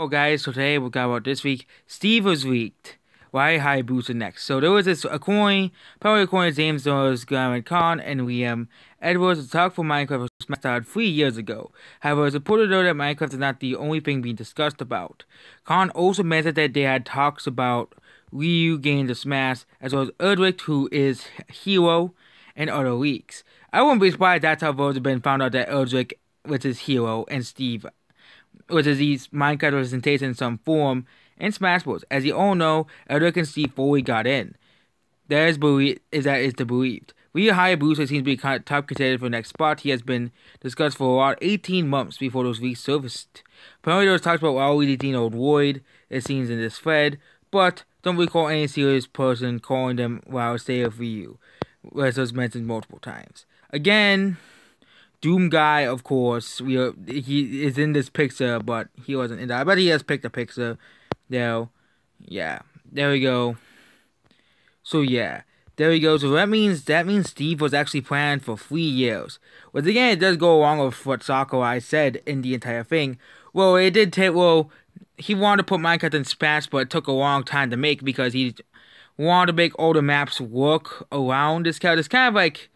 Oh guys, so today we got about this week. Steve was leaked. Why Hayabusa next? So there was a coin, probably a coin of James Doris, Graham Khan, and William Edwards to talk for Minecraft was smashed out 3 years ago. However, it's reported though that Minecraft is not the only thing being discussed about. Khan also mentioned that they had talks about Ryu getting the smash, as well as Erdrick, who is Hero, and other leaks. I wouldn't be surprised that's how votes have been found out that Erdrick was his Hero and Steve was these Minecraft representation in some form in Smash Bros. As you all know, Erdrick and Steve fully got in. That is the believed. Ryu Hayabusa seems to be top contender for the next spot. He has been discussed for about 18 months before those leaks surfaced. Apparently there was talks about Waluigi being old Void, it seems in this thread, but don't recall any serious person calling them while stay of Ryu, as was mentioned multiple times. Again, Doom Guy, of course, he is in this picture, but he wasn't in that. I bet he has picked a picture. There, yeah, there we go. So yeah, there we go. So that means Steve was actually planned for 3 years. But again, it does go along with what Sakurai said in the entire thing. Well, it did take. Well, he wanted to put Minecraft in Smash, but it took a long time to make because he wanted to make all the maps work around this character. It's kind of like.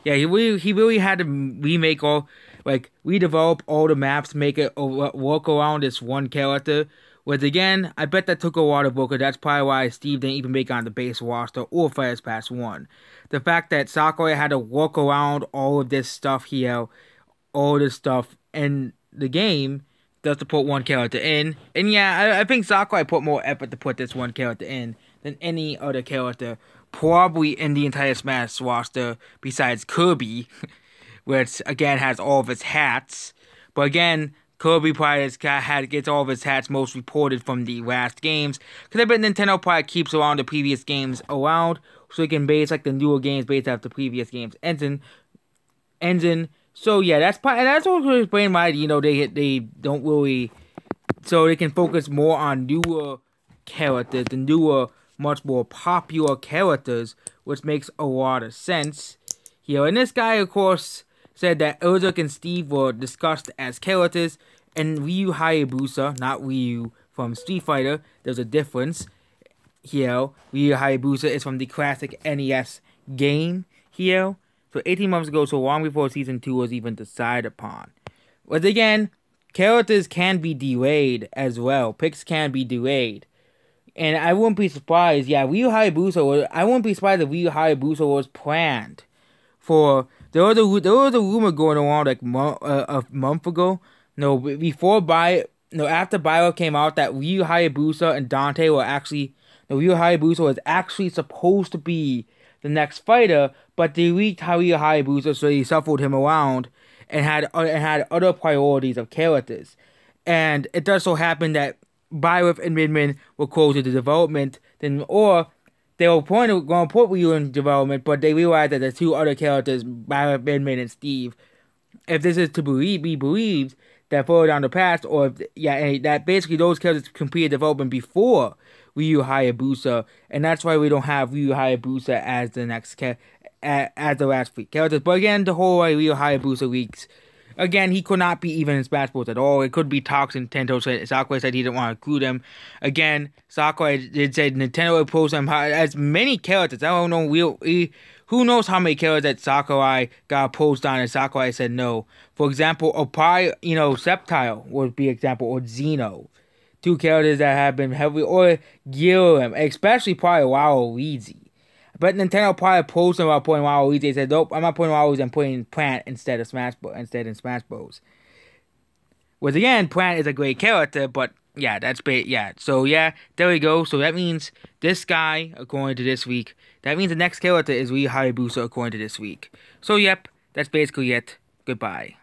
Yeah, he really had to remake redevelop all the maps, make it work around this one character. Which again, I bet that took a lot of work. That's probably why Steve didn't even make it on the base roster or Fighters Pass 1. The fact that Sakurai had to work around all of this stuff here, all this stuff in the game, just to put one character in. And yeah, I think Sakurai put more effort to put this one character in than any other character. Probably in the entire Smash roster, besides Kirby, which again has all of its hats. But again, Kirby probably gets all of his hats most reported from the last games. Because I bet Nintendo probably keeps around the previous games around, so it can base like the newer games based off the previous games engine. So yeah, that's also explain why they don't really, so they can focus more on newer characters, the newer, much more popular characters, which makes a lot of sense here. And this guy, of course, said that Erdrick and Steve were discussed as characters, and Ryu Hayabusa, not Ryu from Street Fighter, there's a difference here. Ryu Hayabusa is from the classic NES game here. So 18 months ago, so long before Season 2 was even decided upon. But again, characters can be delayed as well. Picks can be delayed. And I wouldn't be surprised, I wouldn't be surprised if Ryu Hayabusa was planned for. There was a rumor going around like a month ago. After Bio came out that Ryu Hayabusa and Dante were actually. Ryu Hayabusa was actually supposed to be the next fighter, but they leaked Ryu Hayabusa, so they shuffled him around and had other priorities of characters. And it does so happen that Byleth and Midman were closer to development or they were going to put Ryu in development, but they realized that the two other characters, Byleth, Midman, and Steve, if this is to be believed, that further down the path, or that basically those characters completed development before Ryu Hayabusa, and that's why we don't have Ryu Hayabusa as the next as the last 3 characters. But again, the whole Ryu Hayabusa leaks. Again, he could not be even in Smash Bros. At all. It could be Tox and Nintendo. Sakurai said he didn't want to include him. Again, Sakurai did say Nintendo would post him as many characters. I don't know. Who knows how many characters that Sakurai got posted on, and Sakurai said no. For example, Sceptile would be an example, or Xeno. 2 characters that have been heavily, or Gilliam, especially probably Waluigi. But Nintendo probably posted about putting Waluigi. They said, nope, I'm not putting Waluigi, I'm putting Plant instead in Smash Bros. Which again, Plant is a great character, but yeah, So yeah, there we go. So that means this guy, according to this week, that means the next character is Ryu Hayabusa according to this week. So yep, that's basically it. Goodbye.